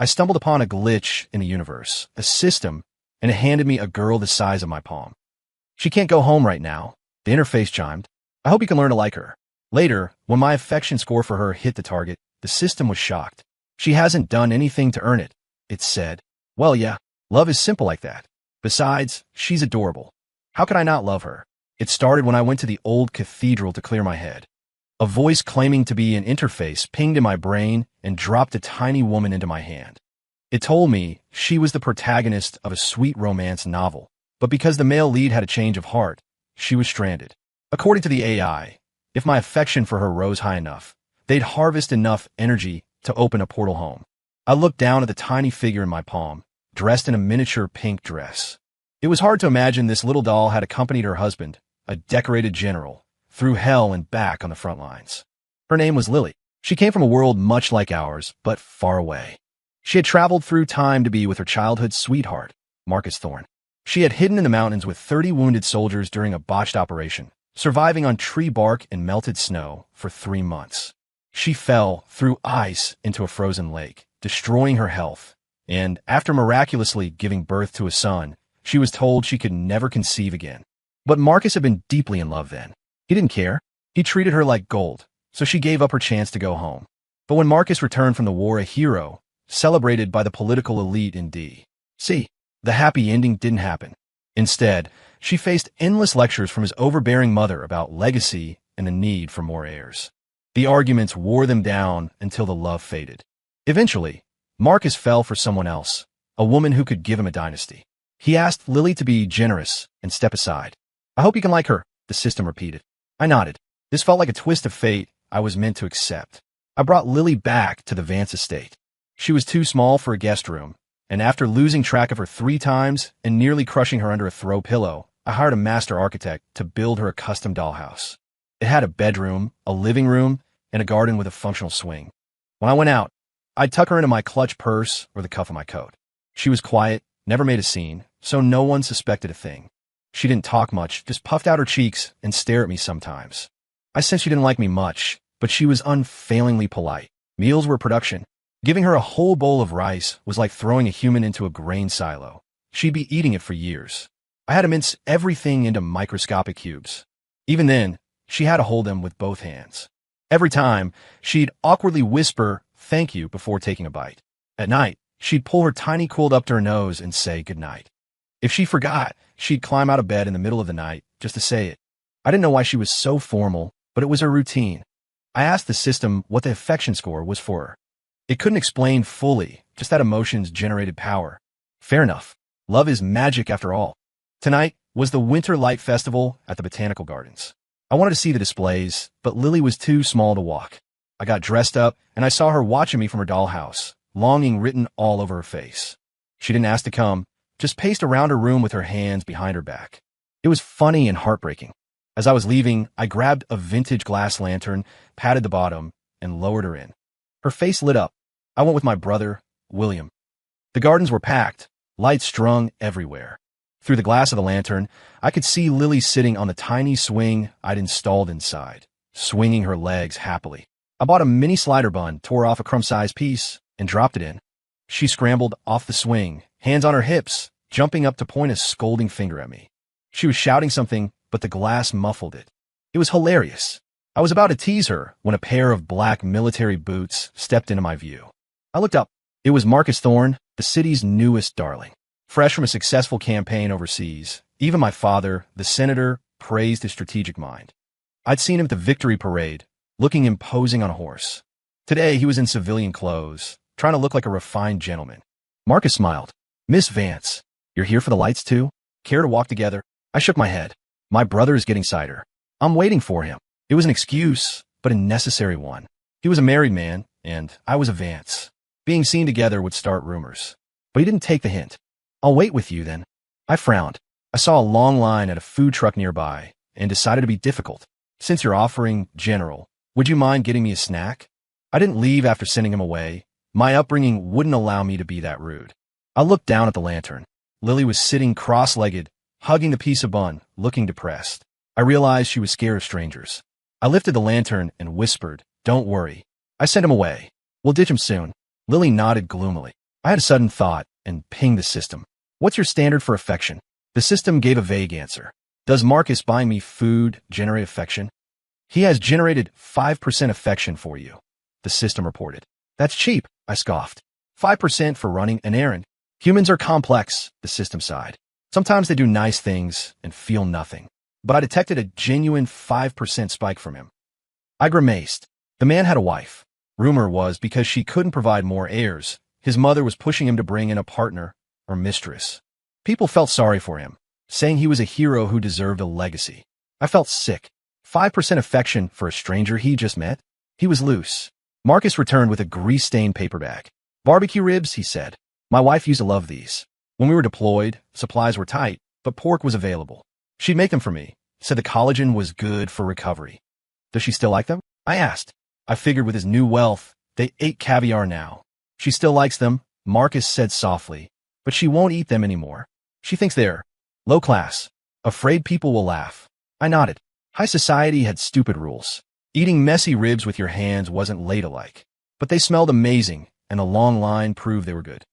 I stumbled upon a glitch in the universe, a system, and it handed me a girl the size of my palm. She can't go home right now. The interface chimed. I hope you can learn to like her. Later, when my affection score for her hit the target, the system was shocked. She hasn't done anything to earn it, it said. Well, yeah, love is simple like that. Besides, she's adorable. How could I not love her? It started when I went to the old cathedral to clear my head. A voice claiming to be an interface pinged in my brain and dropped a tiny woman into my hand. It told me she was the protagonist of a sweet romance novel, but because the male lead had a change of heart, she was stranded. According to the AI, if my affection for her rose high enough, they'd harvest enough energy to open a portal home. I looked down at the tiny figure in my palm, dressed in a miniature pink dress. It was hard to imagine this little doll had accompanied her husband, a decorated general, through hell and back on the front lines. Her name was Lily. She came from a world much like ours, but far away. She had traveled through time to be with her childhood sweetheart, Marcus Thorne. She had hidden in the mountains with 30 wounded soldiers during a botched operation, surviving on tree bark and melted snow for 3 months. She fell through ice into a frozen lake, destroying her health, and after miraculously giving birth to a son, she was told she could never conceive again. But Marcus had been deeply in love then. He didn't care. He treated her like gold, so she gave up her chance to go home. But when Marcus returned from the war a hero, celebrated by the political elite in D.C., the happy ending didn't happen. Instead, she faced endless lectures from his overbearing mother about legacy and the need for more heirs. The arguments wore them down until the love faded. Eventually, Marcus fell for someone else, a woman who could give him a dynasty. He asked Lily to be generous and step aside. I hope you can like her, the system repeated. I nodded. This felt like a twist of fate I was meant to accept. I brought Lily back to the Vance estate. She was too small for a guest room, and after losing track of her 3 times and nearly crushing her under a throw pillow, I hired a master architect to build her a custom dollhouse. It had a bedroom, a living room, and a garden with a functional swing. When I went out, I'd tuck her into my clutch purse or the cuff of my coat. She was quiet, never made a scene, so no one suspected a thing. She didn't talk much, just puffed out her cheeks and stared at me sometimes. I sensed she didn't like me much, but she was unfailingly polite. Meals were production. Giving her a whole bowl of rice was like throwing a human into a grain silo. She'd be eating it for years. I had to mince everything into microscopic cubes. Even then, she had to hold them with both hands. Every time, she'd awkwardly whisper, "Thank you," before taking a bite. At night, she'd pull her tiny quilt up to her nose and say goodnight. If she forgot, she'd climb out of bed in the middle of the night just to say it. I didn't know why she was so formal, but it was her routine. I asked the system what the affection score was for her. It couldn't explain fully, just that emotions generated power. Fair enough. Love is magic after all. Tonight was the Winter Light Festival at the Botanical Gardens. I wanted to see the displays, but Lily was too small to walk. I got dressed up, and I saw her watching me from her dollhouse, longing written all over her face. She didn't ask to come, just paced around her room with her hands behind her back. It was funny and heartbreaking. As I was leaving, I grabbed a vintage glass lantern, patted the bottom, and lowered her in. Her face lit up. I went with my brother, William. The gardens were packed, lights strung everywhere. Through the glass of the lantern, I could see Lily sitting on the tiny swing I'd installed inside, swinging her legs happily. I bought a mini slider bun, tore off a crumb-sized piece, and dropped it in. She scrambled off the swing, hands on her hips, jumping up to point a scolding finger at me. She was shouting something, but the glass muffled it. It was hilarious. I was about to tease her when a pair of black military boots stepped into my view. I looked up. It was Marcus Thorne, the city's newest darling. Fresh from a successful campaign overseas, even my father, the senator, praised his strategic mind. I'd seen him at the victory parade, looking imposing on a horse. Today, he was in civilian clothes, trying to look like a refined gentleman. Marcus smiled. "Miss Vance, you're here for the lights too? Care to walk together?" I shook my head. My brother is getting cider. I'm waiting for him. It was an excuse, but a necessary one. He was a married man, and I was a Vance. Being seen together would start rumors. But he didn't take the hint. "I'll wait with you, then." I frowned. I saw a long line at a food truck nearby and decided to be difficult. "Since you're offering, General, would you mind getting me a snack?" I didn't leave after sending him away. My upbringing wouldn't allow me to be that rude. I looked down at the lantern. Lily was sitting cross-legged, hugging the piece of bun, looking depressed. I realized she was scared of strangers. I lifted the lantern and whispered, "Don't worry." I sent him away. "We'll ditch him soon." Lily nodded gloomily. I had a sudden thought and pinged the system. What's your standard for affection? The system gave a vague answer. Does Marcus buying me food generate affection? He has generated 5% affection for you, the system reported. That's cheap, I scoffed. 5% for running an errand. Humans are complex, the system sighed. Sometimes they do nice things and feel nothing. But I detected a genuine 5% spike from him. I grimaced. The man had a wife. Rumor was because she couldn't provide more heirs, his mother was pushing him to bring in a partner or mistress. People felt sorry for him, saying he was a hero who deserved a legacy. I felt sick. 5% affection for a stranger he just met? He was loose. Marcus returned with a grease-stained paper bag. Barbecue ribs, he said. My wife used to love these. When we were deployed, supplies were tight, but pork was available. She'd make them for me, said the collagen was good for recovery. Does she still like them? I asked. I figured with his new wealth, they ate caviar now. She still likes them, Marcus said softly, but she won't eat them anymore. She thinks they're low class, afraid people will laugh. I nodded. High society had stupid rules. Eating messy ribs with your hands wasn't ladylike, but they smelled amazing, and a long line proved they were good.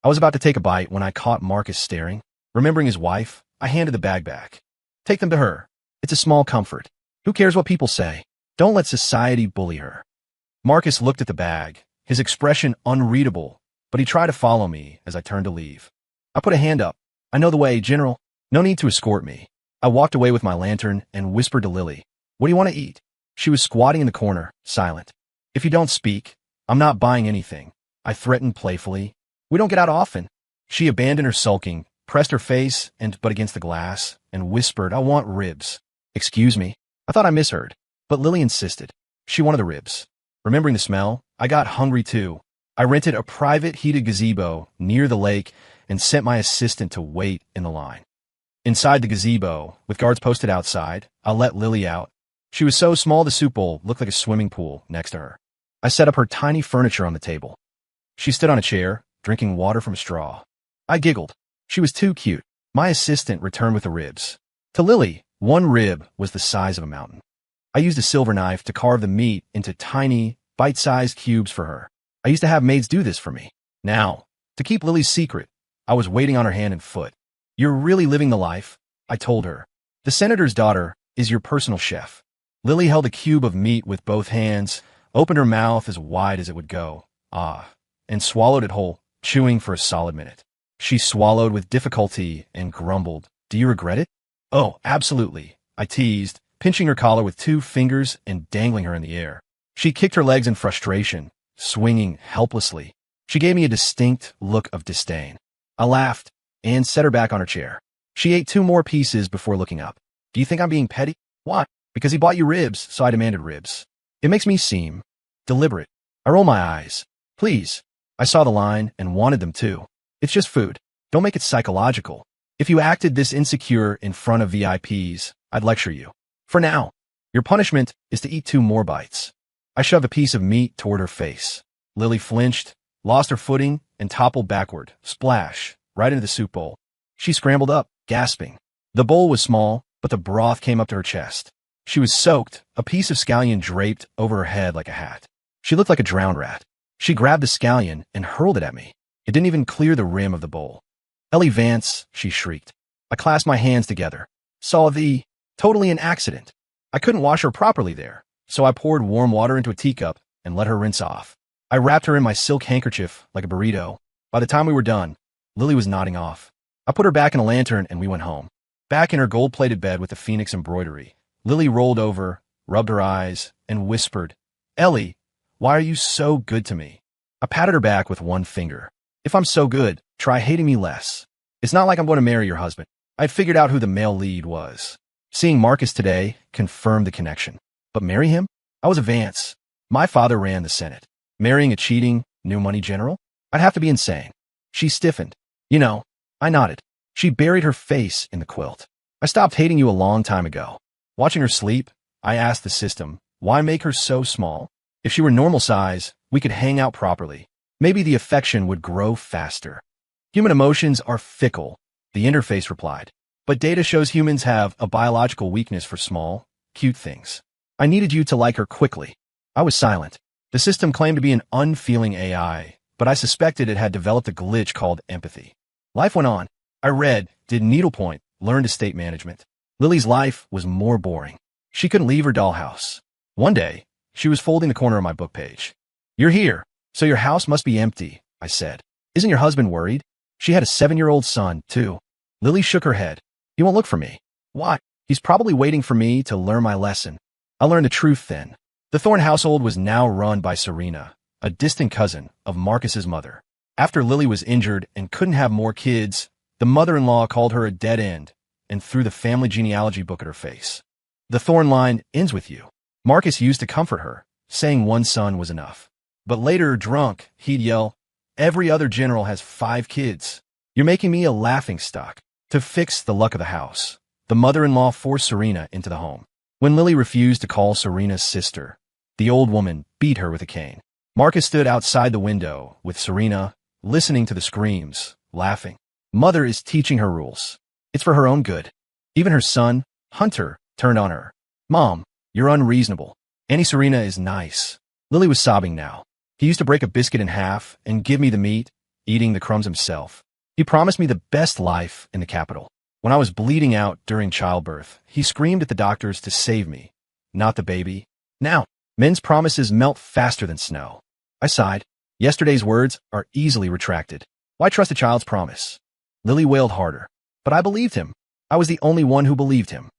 I was about to take a bite when I caught Marcus staring. Remembering his wife, I handed the bag back. Take them to her. It's a small comfort. Who cares what people say? Don't let society bully her. Marcus looked at the bag, his expression unreadable, but he tried to follow me as I turned to leave. I put a hand up. I know the way, General. No need to escort me. I walked away with my lantern and whispered to Lily, what do you want to eat? She was squatting in the corner, silent. If you don't speak, I'm not buying anything. I threatened playfully. We don't get out often. She abandoned her sulking, pressed her face and butt against the glass, and whispered, I want ribs. Excuse me. I thought I misheard, but Lily insisted. She wanted the ribs. Remembering the smell, I got hungry too. I rented a private heated gazebo near the lake and sent my assistant to wait in the line. Inside the gazebo, with guards posted outside, I let Lily out. She was so small the soup bowl looked like a swimming pool next to her. I set up her tiny furniture on the table. She stood on a chair, drinking water from a straw. I giggled. She was too cute. My assistant returned with the ribs. To Lily, one rib was the size of a mountain. I used a silver knife to carve the meat into tiny, bite-sized cubes for her. I used to have maids do this for me. Now, to keep Lily's secret, I was waiting on her hand and foot. You're really living the life, I told her. The senator's daughter is your personal chef. Lily held a cube of meat with both hands, opened her mouth as wide as it would go, and swallowed it whole, chewing for a solid minute. She swallowed with difficulty and grumbled, do you regret it? Oh, absolutely, I teased, pinching her collar with 2 fingers and dangling her in the air. She kicked her legs in frustration, swinging helplessly. She gave me a distinct look of disdain. I laughed and set her back on her chair. She ate 2 more pieces before looking up. Do you think I'm being petty? Why? Because he bought you ribs, so I demanded ribs. It makes me seem deliberate. I roll my eyes. Please. I saw the line and wanted them too. It's just food. Don't make it psychological. If you acted this insecure in front of VIPs, I'd lecture you. For now, your punishment is to eat 2 more bites. I shoved a piece of meat toward her face. Lily flinched, lost her footing, and toppled backward, splash, right into the soup bowl. She scrambled up, gasping. The bowl was small, but the broth came up to her chest. She was soaked, a piece of scallion draped over her head like a hat. She looked like a drowned rat. She grabbed the scallion and hurled it at me. It didn't even clear the rim of the bowl. Ellie Vance, she shrieked. I clasped my hands together. Saw the totally an accident. I couldn't wash her properly there, so I poured warm water into a teacup and let her rinse off. I wrapped her in my silk handkerchief like a burrito. By the time we were done, Lily was nodding off. I put her back in a lantern and we went home. Back in her gold-plated bed with the phoenix embroidery, Lily rolled over, rubbed her eyes, and whispered, Ellie, why are you so good to me? I patted her back with 1 finger. If I'm so good, try hating me less. It's not like I'm going to marry your husband. I'd figured out who the male lead was. Seeing Marcus today confirmed the connection. But marry him? I was a Vance. My father ran the Senate. Marrying a cheating, new money general? I'd have to be insane. She stiffened. You know, I nodded. She buried her face in the quilt. I stopped hating you a long time ago. Watching her sleep, I asked the system, why make her so small? If she were normal size, we could hang out properly. Maybe the affection would grow faster. Human emotions are fickle, the interface replied. But data shows humans have a biological weakness for small, cute things. I needed you to like her quickly. I was silent. The system claimed to be an unfeeling AI, but I suspected it had developed a glitch called empathy. Life went on. I read, did needlepoint, learned estate management. Lily's life was more boring. She couldn't leave her dollhouse. One day, she was folding the corner of my book page. "You're here, so your house must be empty," I said. "Isn't your husband worried?" She had a 7-year-old son, too. Lily shook her head. "He won't look for me." "Why?" "He's probably waiting for me to learn my lesson." I learned the truth then. The Thorne household was now run by Serena, a distant cousin of Marcus's mother. After Lily was injured and couldn't have more kids, the mother-in-law called her a dead end and threw the family genealogy book at her face. "The Thorne line ends with you." Marcus used to comfort her, saying one son was enough. But later, drunk, he'd yell, "Every other general has 5 kids. You're making me a laughingstock." To fix the luck of the house, the mother-in-law forced Serena into the home. When Lily refused to call Serena's sister, the old woman beat her with a cane. Marcus stood outside the window with Serena, listening to the screams, laughing. Mother is teaching her rules. It's for her own good. Even her son, Hunter, turned on her. "Mom, you're unreasonable. Auntie Serena is nice." Lily was sobbing now. "He used to break a biscuit in half and give me the meat, eating the crumbs himself. He promised me the best life in the capital. When I was bleeding out during childbirth, he screamed at the doctors to save me, not the baby. Now, men's promises melt faster than snow." I sighed. Yesterday's words are easily retracted. Why trust a child's promise? Lily wailed harder. But I believed him. I was the only one who believed him.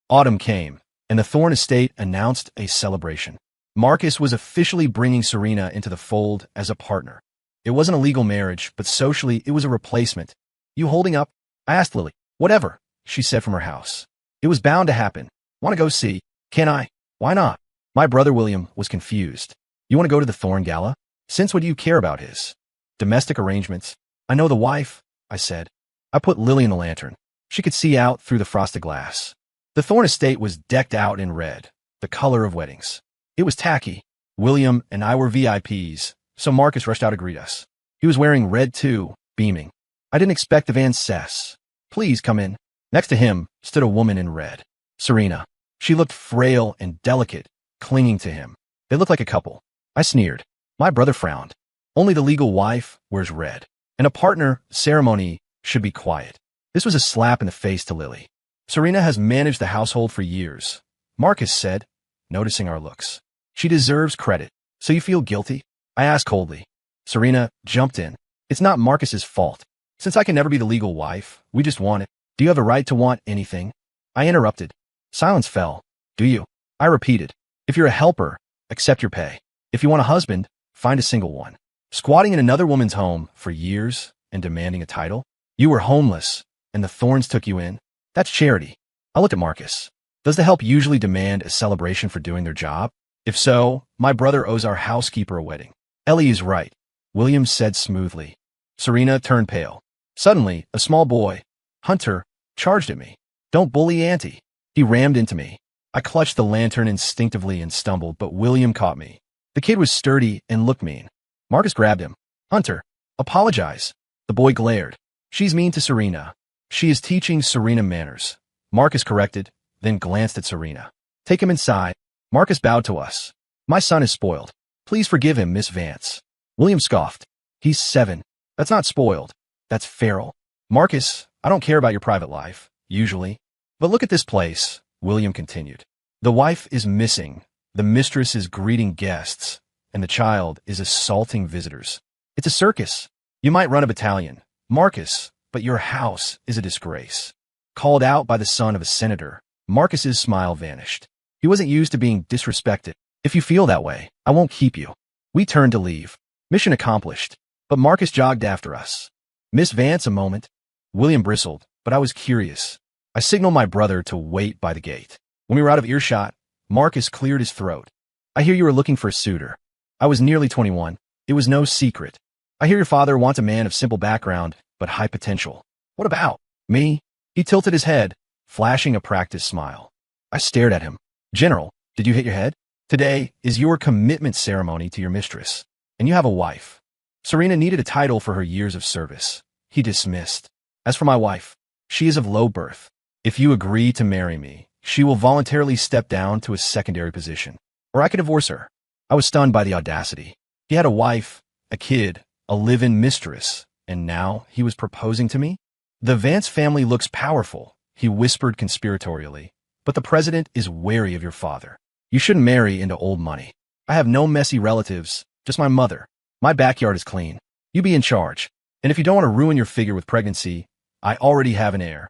Autumn came, and the Thorne estate announced a celebration. Marcus was officially bringing Serena into the fold as a partner. It wasn't a legal marriage, but socially it was a replacement. "You holding up?" I asked Lily. "Whatever," she said from her house. "It was bound to happen. Want to go see?" "Can I?" "Why not?" My brother William was confused. "You want to go to the Thorne Gala? Since what do you care about his domestic arrangements?" "I know the wife," I said. I put Lily in the lantern. She could see out through the frosted glass. The Thorne estate was decked out in red, the color of weddings. It was tacky. William and I were VIPs, so Marcus rushed out to greet us. He was wearing red too, beaming. I didn't expect the Van Cess. "Please come in." Next to him stood a woman in red. Serena. She looked frail and delicate, clinging to him. They looked like a couple. I sneered. My brother frowned. Only the legal wife wears red. And a partner ceremony should be quiet. This was a slap in the face to Lily. "Serena has managed the household for years," Marcus said, noticing our looks. "She deserves credit. So you feel guilty?" I asked coldly. Serena jumped in. "It's not Marcus's fault. Since I can never be the legal wife, we just want it. Do you have a right to want anything?" I interrupted. Silence fell. "Do you?" I repeated. "If you're a helper, accept your pay. If you want a husband, find a single one." Squatting in another woman's home for years and demanding a title? You were homeless, and the Thornes took you in? That's charity. I looked at Marcus. Does the help usually demand a celebration for doing their job? If so, my brother owes our housekeeper a wedding. "Ellie is right," William said smoothly. Serena turned pale. Suddenly, a small boy, Hunter, charged at me. "Don't bully Auntie." He rammed into me. I clutched the lantern instinctively and stumbled, but William caught me. The kid was sturdy and looked mean. Marcus grabbed him. "Hunter, apologize." The boy glared. "She's mean to Serena. She is teaching Serena manners." Marcus corrected, then glanced at Serena. "Take him inside." Marcus bowed to us. "My son is spoiled. Please forgive him, Miss Vance." William scoffed. "He's 7. That's not spoiled. That's feral." "Marcus, I don't care about your private life, usually. But look at this place," William continued. "The wife is missing, the mistress is greeting guests, and the child is assaulting visitors. It's a circus. You might run a battalion, Marcus, but your house is a disgrace." Called out by the son of a senator, Marcus's smile vanished. He wasn't used to being disrespected. "If you feel that way, I won't keep you." We turned to leave. Mission accomplished. But Marcus jogged after us. "Miss Vance, a moment." William bristled, but I was curious. I signaled my brother to wait by the gate. When we were out of earshot, Marcus cleared his throat. "I hear you are looking for a suitor." I was nearly 21. It was no secret. "I hear your father wants a man of simple background, but high potential." "What about me?" He tilted his head, flashing a practiced smile. I stared at him. "General, did you hit your head? Today is your commitment ceremony to your mistress, and you have a wife." Serena needed a title for her years of service. He dismissed. "As for my wife, she is of low birth. If you agree to marry me, she will voluntarily step down to a secondary position, or I could divorce her." I was stunned by the audacity. He had a wife, a kid, a live-in mistress, and now he was proposing to me? The Vance family looks powerful, he whispered conspiratorially, but the president is wary of your father. You shouldn't marry into old money. I have no messy relatives, just my mother. My backyard is clean. You be in charge. And if you don't want to ruin your figure with pregnancy, I already have an heir.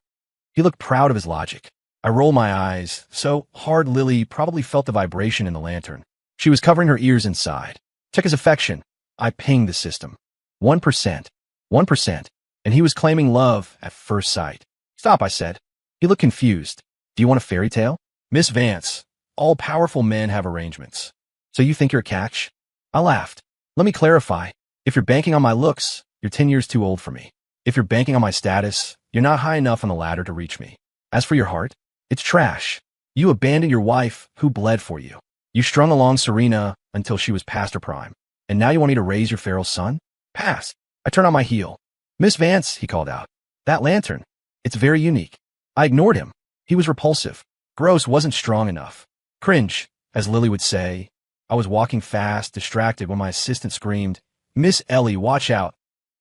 He looked proud of his logic. I rolled my eyes, so hard Lily probably felt the vibration in the lantern. She was covering her ears inside. Check his affection. I pinged the system. 1%. 1%. And he was claiming love at first sight. Stop, I said. He looked confused. Do you want a fairy tale? Miss Vance, all powerful men have arrangements. So you think you're a catch? I laughed. Let me clarify. If you're banking on my looks, you're 10 years too old for me. If you're banking on my status, you're not high enough on the ladder to reach me. As for your heart, it's trash. You abandoned your wife who bled for you. You strung along Serena until she was past her prime. And now you want me to raise your feral son? Pass. I turned on my heel. Miss Vance, he called out. That lantern. It's very unique. I ignored him. He was repulsive. Gross wasn't strong enough. Cringe, as Lily would say. I was walking fast, distracted when my assistant screamed, Miss Ellie, watch out.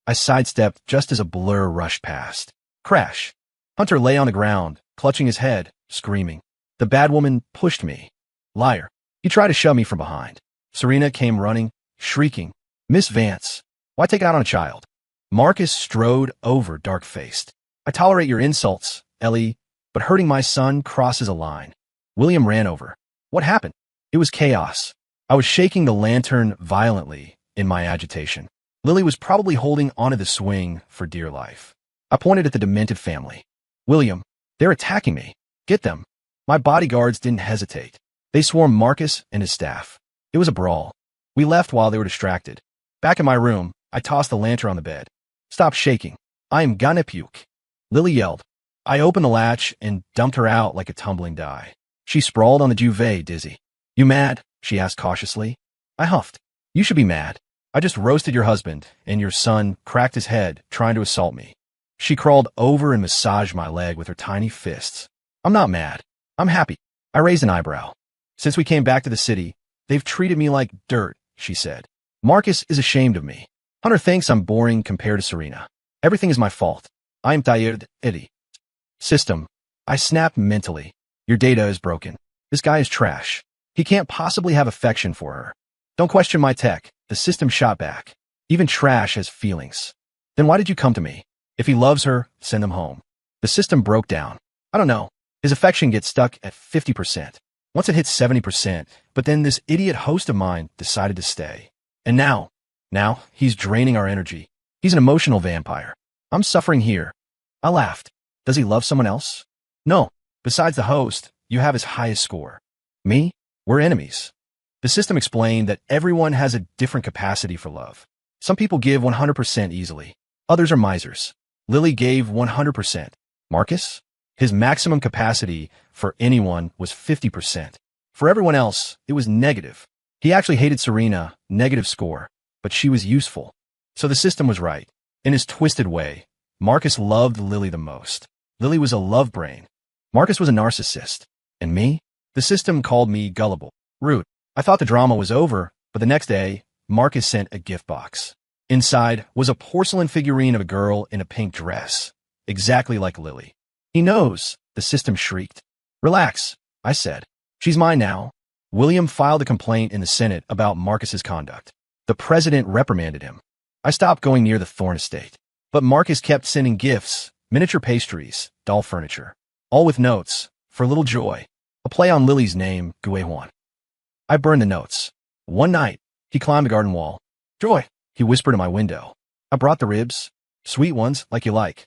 I sidestepped just as a blur rushed past. Crash. Hunter lay on the ground, clutching his head, screaming. The bad woman pushed me. Liar. He tried to shove me from behind. Serena came running, shrieking. Miss Vance, why take it out on a child? Marcus strode over, dark-faced. I tolerate your insults, Ellie, but hurting my son crosses a line. William ran over. What happened? It was chaos. I was shaking the lantern violently in my agitation. Lily was probably holding onto the swing for dear life. I pointed at the demented family. William, they're attacking me. Get them. My bodyguards didn't hesitate. They swarmed Marcus and his staff. It was a brawl. We left while they were distracted. Back in my room, I tossed the lantern on the bed. Stop shaking. I am gonna puke. Lily yelled. I opened the latch and dumped her out like a tumbling die. She sprawled on the duvet, dizzy. You mad? She asked cautiously. I huffed. You should be mad. I just roasted your husband, and your son cracked his head trying to assault me. She crawled over and massaged my leg with her tiny fists. I'm not mad. I'm happy. I raised an eyebrow. Since we came back to the city, they've treated me like dirt, she said. Marcus is ashamed of me. Hunter thinks I'm boring compared to Serena. Everything is my fault. I am tired, Eddie. System. I snapped mentally. Your data is broken. This guy is trash. He can't possibly have affection for her. Don't question my tech. The system shot back. Even trash has feelings. Then why did you come to me? If he loves her, send him home. The system broke down. I don't know. His affection gets stuck at 50%. Once it hits 70%, but then this idiot host of mine decided to stay. And now he's draining our energy. He's an emotional vampire. I'm suffering here. I laughed. Does he love someone else? No. Besides the host, you have his highest score. Me? We're enemies. The system explained that everyone has a different capacity for love. Some people give 100% easily. Others are misers. Lily gave 100%. Marcus? His maximum capacity for anyone was 50%. For everyone else, it was negative. He actually hated Serena, negative score, but she was useful. So the system was right. In his twisted way, Marcus loved Lily the most. Lily was a love brain. Marcus was a narcissist. And me? The system called me gullible, rude. I thought the drama was over, but the next day, Marcus sent a gift box. Inside was a porcelain figurine of a girl in a pink dress, exactly like Lily. He knows, the system shrieked. Relax, I said. She's mine now. William filed a complaint in the Senate about Marcus's conduct. The president reprimanded him. I stopped going near the Thorne estate. But Marcus kept sending gifts, miniature pastries, doll furniture, all with notes, for little Joy, a play on Lily's name, Guehuan. I burned the notes. One night, he climbed the garden wall. Joy, he whispered in my window. I brought the ribs, sweet ones, like you like.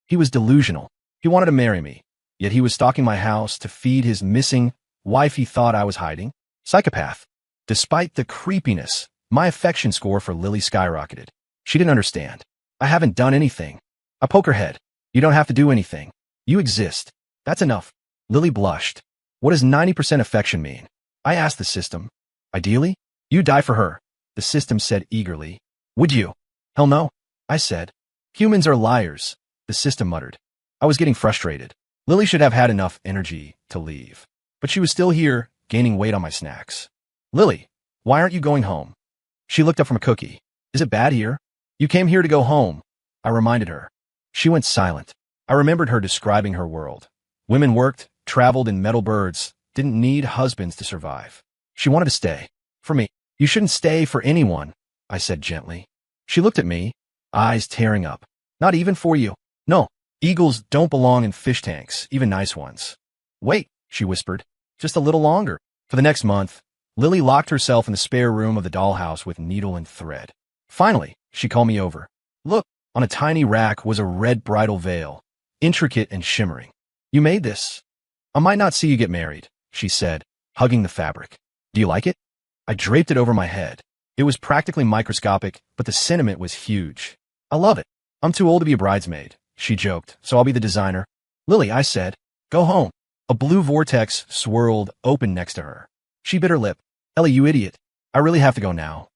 He was delusional. He wanted to marry me, yet he was stalking my house to feed his missing wife he thought I was hiding. Psychopath. Despite the creepiness, my affection score for Lily skyrocketed. She didn't understand. I haven't done anything. I poke her head. You don't have to do anything. You exist. That's enough. Lily blushed. What does 90% affection mean? I asked the system. Ideally, you die for her. The system said eagerly. Would you? Hell no. I said. Humans are liars. The system muttered. I was getting frustrated. Lily should have had enough energy to leave. But she was still here, gaining weight on my snacks. Lily, why aren't you going home? She looked up from a cookie. Is it bad here? You came here to go home, I reminded her. She went silent. I remembered her describing her world. Women worked, traveled in metal birds, didn't need husbands to survive. She wanted to stay. For me. You shouldn't stay for anyone, I said gently. She looked at me, eyes tearing up. Not even for you. No, eagles don't belong in fish tanks, even nice ones. Wait, she whispered. Just a little longer. For the next month, Lily locked herself in the spare room of the dollhouse with needle and thread. Finally, she called me over. Look, on a tiny rack was a red bridal veil, intricate and shimmering. You made this. I might not see you get married, she said, hugging the fabric. Do you like it? I draped it over my head. It was practically microscopic, but the sentiment was huge. I love it. I'm too old to be a bridesmaid, she joked, so I'll be the designer. Lily, I said, go home. A blue vortex swirled open next to her. She bit her lip. Ellie, you idiot. I really have to go now.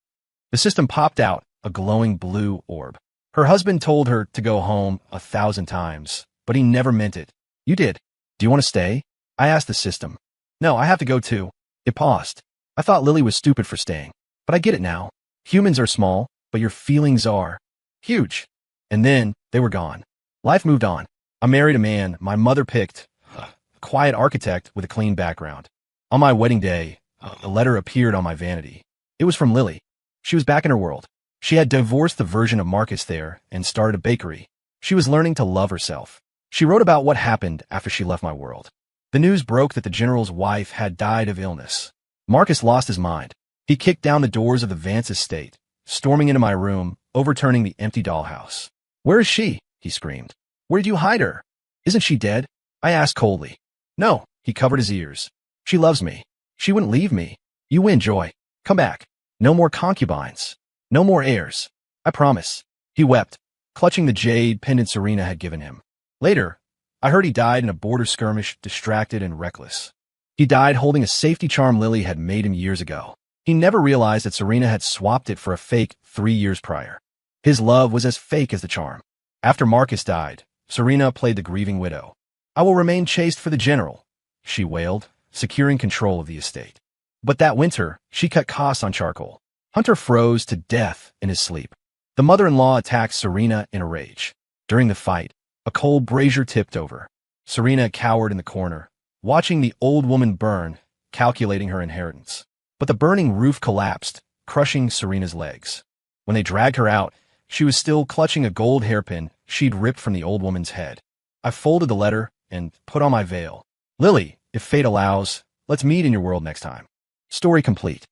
The system popped out, a glowing blue orb. Her husband told her to go home 1,000 times, but he never meant it. You did. Do you want to stay? I asked the system. No, I have to go too. It paused. I thought Lily was stupid for staying, but I get it now. Humans are small, but your feelings are huge. And then they were gone. Life moved on. I married a man my mother picked, a quiet architect with a clean background. On my wedding day, a letter appeared on my vanity. It was from Lily. She was back in her world. She had divorced the version of Marcus there and started a bakery. She was learning to love herself. She wrote about what happened after she left my world. The news broke that the general's wife had died of illness. Marcus lost his mind. He kicked down the doors of the Vance estate, storming into my room, overturning the empty dollhouse. Where is she? He screamed. Where did you hide her? Isn't she dead? I asked coldly. No, he covered his ears. She loves me. She wouldn't leave me. You win, Joy. Come back. No more concubines. No more heirs. I promise. He wept, clutching the jade pendant Serena had given him. Later, I heard he died in a border skirmish, distracted and reckless. He died holding a safety charm Lily had made him years ago. He never realized that Serena had swapped it for a fake 3 years prior. His love was as fake as the charm. After Marcus died, Serena played the grieving widow. I will remain chaste for the general, she wailed, securing control of the estate. But that winter, she cut costs on charcoal. Hunter froze to death in his sleep. The mother-in-law attacked Serena in a rage. During the fight, a cold brazier tipped over. Serena cowered in the corner, watching the old woman burn, calculating her inheritance. But the burning roof collapsed, crushing Serena's legs. When they dragged her out, she was still clutching a gold hairpin she'd ripped from the old woman's head. I folded the letter and put on my veil. Lily, if fate allows, let's meet in your world next time. Story complete.